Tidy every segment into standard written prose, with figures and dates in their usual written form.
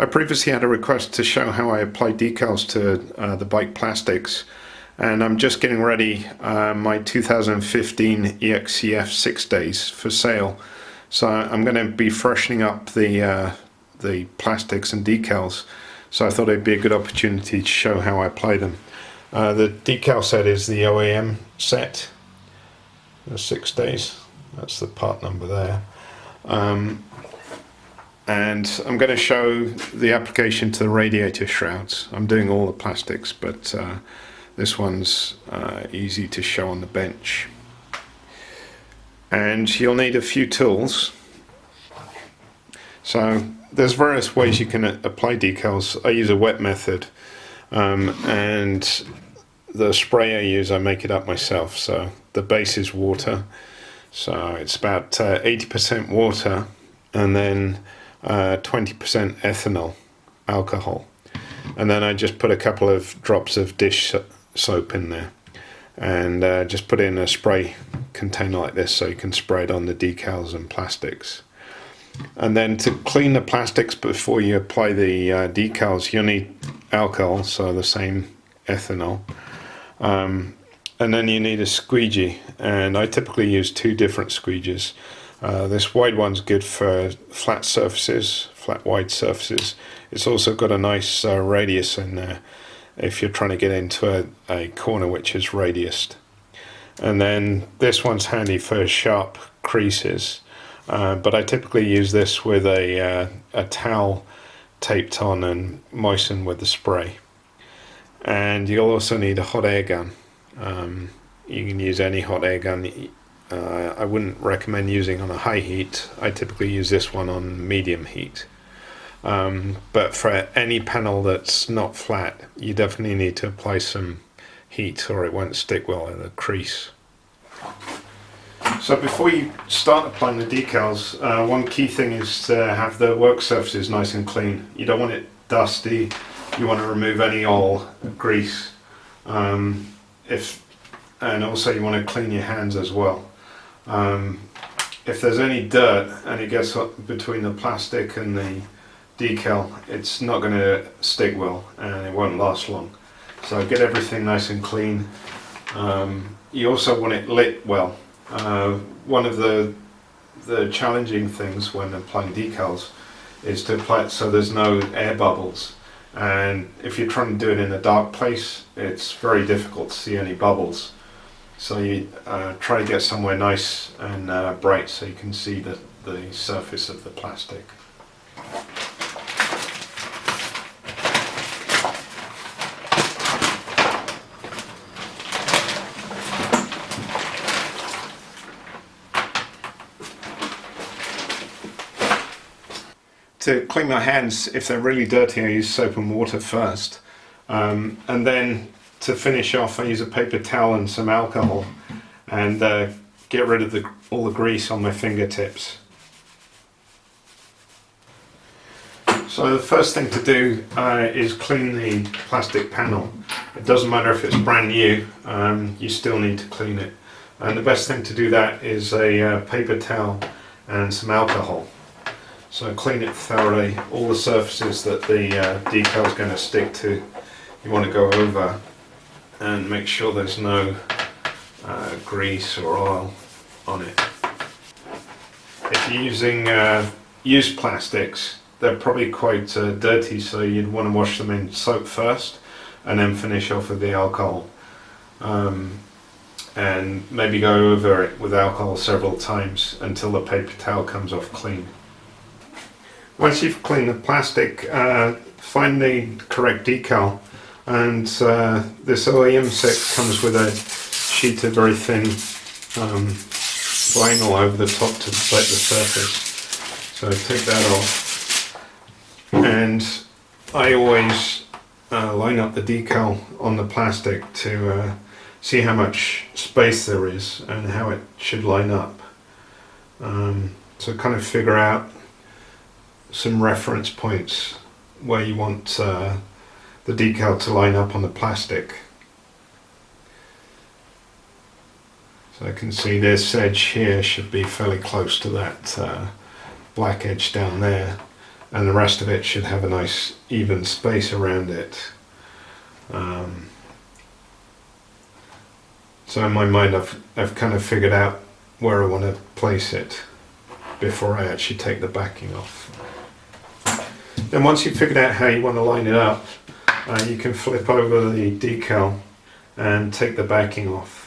I previously had a request to show how I apply decals to the bike plastics, and I'm just getting ready my 2015 EXCF 6 days for sale. So I'm going to be freshening up the plastics and decals, so I thought it'd be a good opportunity to show how I apply them. The decal set is the OEM set, the 6 days, that's the part number there. And I'm going to show the application to the radiator shrouds. I'm doing all the plastics, but this one's easy to show on the bench. And you'll need a few tools. So there's various ways you can apply decals. I use a wet method, and the spray I use, I make it up myself. So the base is water, so it's about 80% water, and then 20% ethanol, alcohol, and then I just put a couple of drops of dish soap in there, and just put it in a spray container like this so you can spray it on the decals and plastics. And then to clean the plastics before you apply the decals, you'll need alcohol, so the same ethanol, and then you need a squeegee, and I typically use 2 different squeegees. This wide one's good for flat surfaces, flat wide surfaces. It's also got a nice radius in there if you're trying to get into a corner which is radiused. And then this one's handy for sharp creases, but I typically use this with a towel taped on and moistened with the spray. And you'll also need a hot air gun. You can use any hot air gun. I wouldn't recommend using on a high heat. I typically use this one on medium heat. But for any panel that's not flat, you definitely need to apply some heat or it won't stick well in the crease. So before you start applying the decals, one key thing is to have the work surfaces nice and clean. You don't want it dusty. You want to remove any oil, grease, and also you want to clean your hands as well. If there's any dirt and it gets up between the plastic and the decal, it's not going to stick well and it won't last long. So get everything nice and clean. You also want it lit well. One of the challenging things when applying decals is to apply it so there's no air bubbles. And if you're trying to do it in a dark place, it's very difficult to see any bubbles. So you try to get somewhere nice and bright so you can see the surface of the plastic. To clean my hands, if they're really dirty, I use soap and water first, and then to finish off I use a paper towel and some alcohol and get rid of all the grease on my fingertips. So the first thing to do is clean the plastic panel. It doesn't matter if it's brand new, you still need to clean it, and the best thing to do that is a paper towel and some alcohol. So clean it thoroughly. All the surfaces that the decal is going to stick to, you want to go over and make sure there's no grease or oil on it. If you're using used plastics, they're probably quite dirty, so you'd want to wash them in soap first and then finish off with the alcohol, and maybe go over it with alcohol several times until the paper towel comes off clean. Once you've cleaned the plastic, find the correct decal, and this OEM set comes with a sheet of very thin vinyl over the top to protect the surface. So take that off, and I always line up the decal on the plastic to see how much space there is and how it should line up. So kind of figure out some reference points where you want the decal to line up on the plastic. So I can see this edge here should be fairly close to that black edge down there, and the rest of it should have a nice even space around it. So in my mind I've kind of figured out where I want to place it before I actually take the backing off. Then once you've figured out how you want to line it up, you can flip over the decal and take the backing off.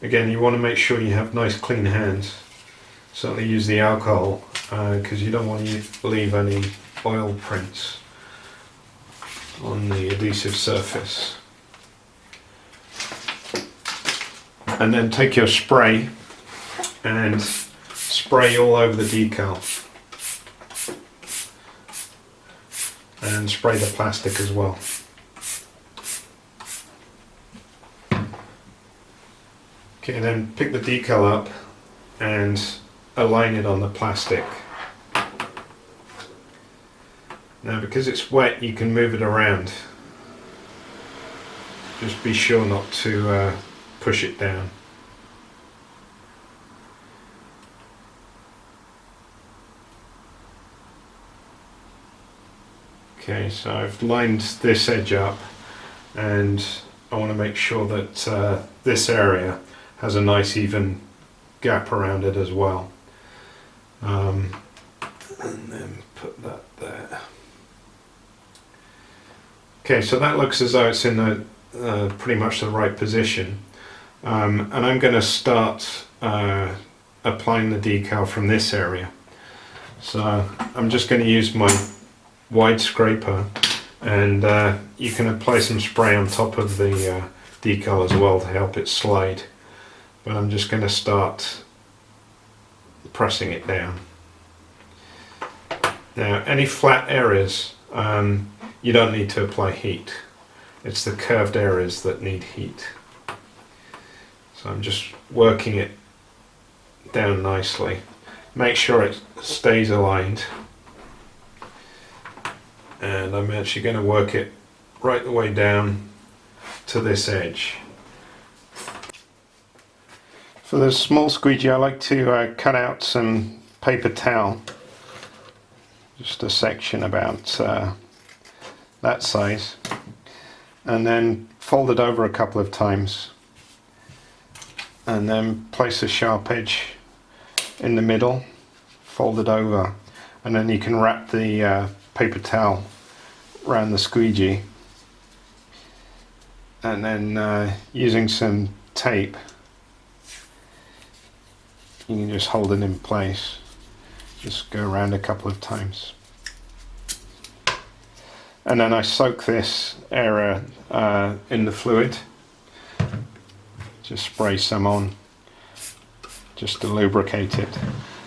Again, you want to make sure you have nice clean hands. Certainly use the alcohol because you don't want to leave any oil prints on the adhesive surface. And then take your spray and spray all over the decal. And spray the plastic as well. Okay, then pick the decal up and align it on the plastic. Now because it's wet you can move it around. Just be sure not to push it down. Okay, so I've lined this edge up and I want to make sure that this area has a nice even gap around it as well. And then put that there. Okay, so that looks as though it's in the pretty much the right position. And I'm going to start applying the decal from this area. So I'm just going to use my wide scraper, and you can apply some spray on top of the decal as well to help it slide. But I'm just going to start pressing it down. Now, any flat areas, you don't need to apply heat. It's the curved areas that need heat. So I'm just working it down nicely. Make sure it stays aligned. And I'm actually going to work it right the way down to this edge. For the small squeegee I like to cut out some paper towel, just a section about that size, and then fold it over a couple of times and then place a sharp edge in the middle, fold it over, and then you can wrap the paper towel around the squeegee, and then using some tape you can just hold it in place. Just go around a couple of times, and then I soak this area in the fluid. Just spray some on just to lubricate it,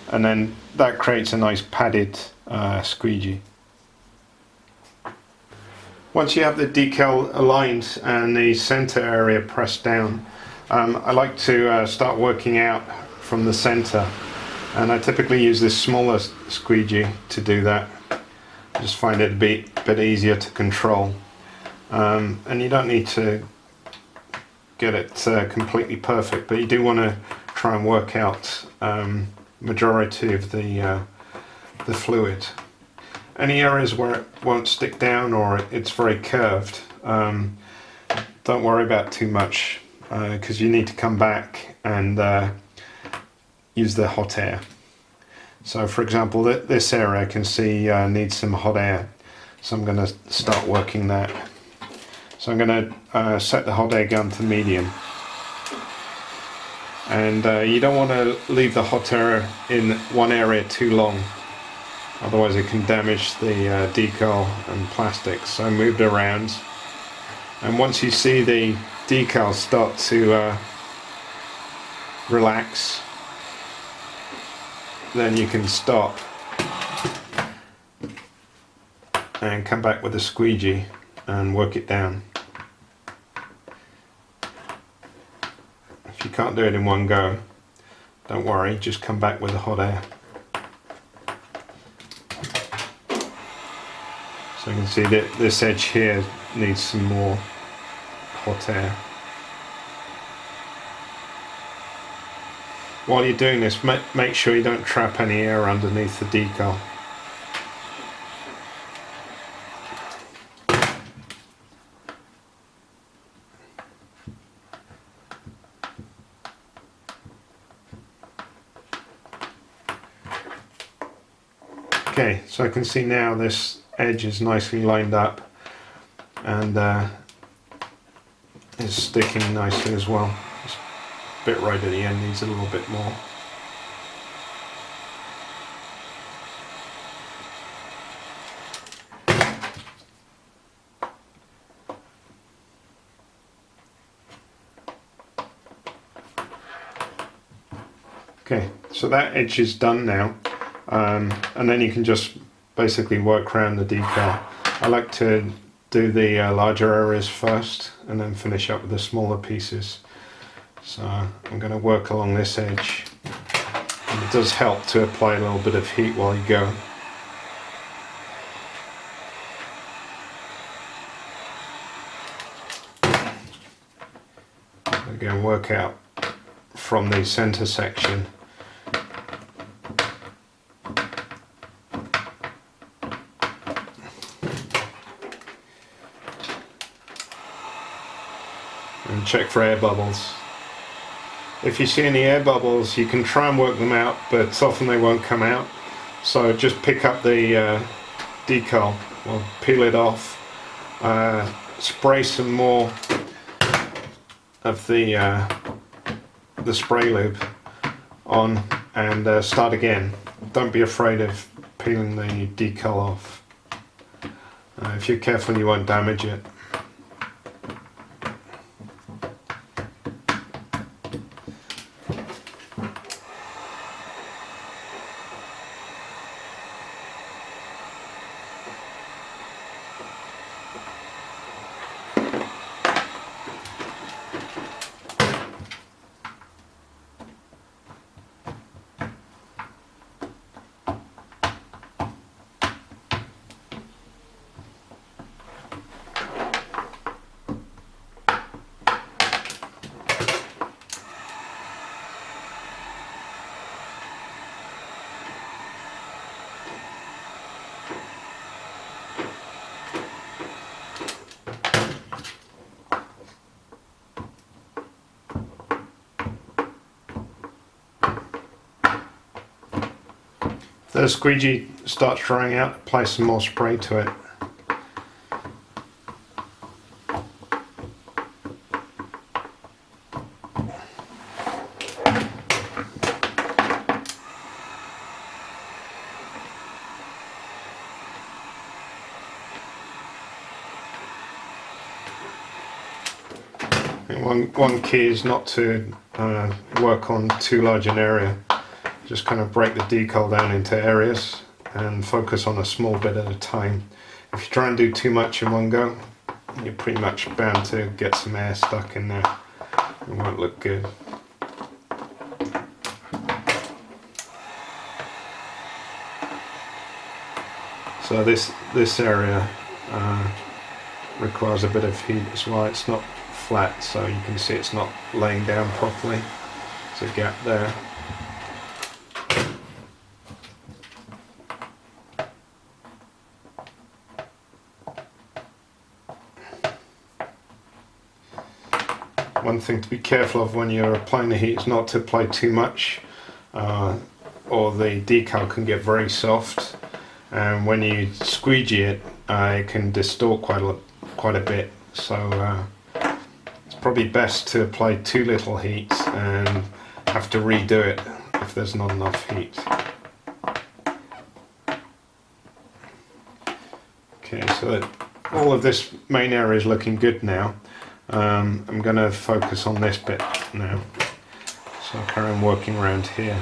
and then that creates a nice padded squeegee. Once you have the decal aligned and the center area pressed down, I like to start working out from the center, and I typically use this smaller squeegee to do that. I just find it a bit easier to control, and you don't need to get it completely perfect, but you do want to try and work out majority of the fluid. Any areas where it won't stick down or it's very curved, don't worry about too much, because you need to come back and use the hot air. So for example, this area I can see needs some hot air, so I'm going to start working that. So I'm going to set the hot air gun to medium, and you don't want to leave the hot air in one area too long, otherwise it can damage the decal and plastic. So move it around, and once you see the decal start to relax, then you can stop and come back with a squeegee and work it down. If you can't do it in one go, don't worry, just come back with the hot air. So you can see that this edge here needs some more hot air. while you're doing this, make sure you don't trap any air underneath the decal. Okay, so I can see now this edge is nicely lined up and is sticking nicely as well. This bit right at the end needs a little bit more. Okay, so that edge is done now, and then you can just basically work around the decal. I like to do the larger areas first and then finish up with the smaller pieces. So I'm going to work along this edge, and it does help to apply a little bit of heat while you go. Again, work out from the center section. And check for air bubbles. If you see any air bubbles, you can try and work them out, but often they won't come out. So just pick up the decal, or peel it off, spray some more of the spray lube on, and start again. Don't be afraid of peeling the decal off. If you're careful, you won't damage it. If the squeegee starts drying out, apply some more spray to it. And one key is not to work on too large an area. Just kind of break the decal down into areas and focus on a small bit at a time. If you try and do too much in one go, you're pretty much bound to get some air stuck in there. It won't look good. So this area requires a bit of heat as well. It's not flat, so you can see it's not laying down properly. There's a gap there. One thing to be careful of when you're applying the heat is not to apply too much, or the decal can get very soft, and when you squeegee it, it can distort quite a bit. So it's probably best to apply too little heat and have to redo it if there's not enough heat. Okay, so that all of this main area is looking good now. I'm going to focus on this bit now, so I'll carry on working around here.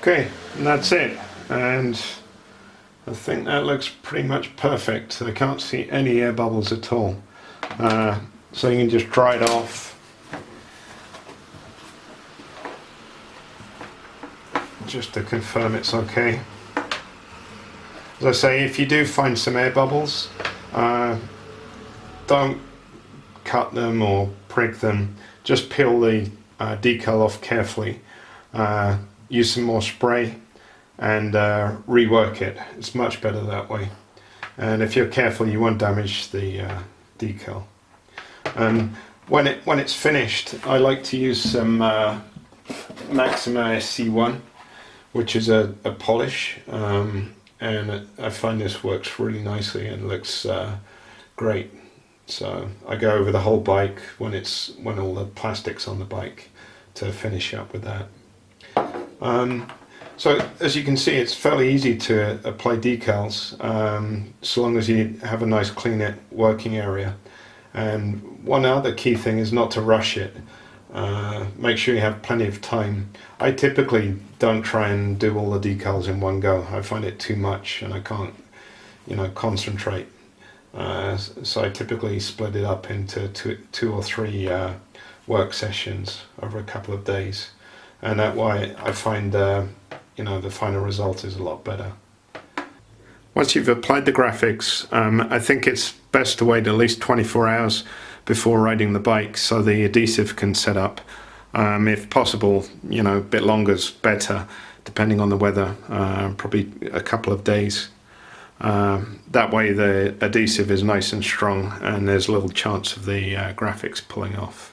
Okay, and that's it. And I think that looks pretty much perfect. I can't see any air bubbles at all. So you can just dry it off. Just to confirm it's okay. As I say, if you do find some air bubbles, don't cut them or prick them. Just peel the decal off carefully. Use some more spray and rework it. It's much better that way. And if you're careful, you won't damage the decal. And when it's finished, I like to use some Maxima SC1, which is a polish, and I find this works really nicely and looks great. So I go over the whole bike when all the plastic's on the bike to finish up with that. So as you can see, it's fairly easy to apply decals, so long as you have a nice clean working area. And one other key thing is not to rush it. Make sure you have plenty of time. I typically don't try and do all the decals in one go. I find it too much and I can't, concentrate. So I typically split it up into two or three work sessions over a couple of days. And that way I find, the final result is a lot better. Once you've applied the graphics, I think it's best to wait at least 24 hours before riding the bike so the adhesive can set up. If possible, a bit longer is better, depending on the weather, probably a couple of days. That way the adhesive is nice and strong and there's little chance of the graphics pulling off.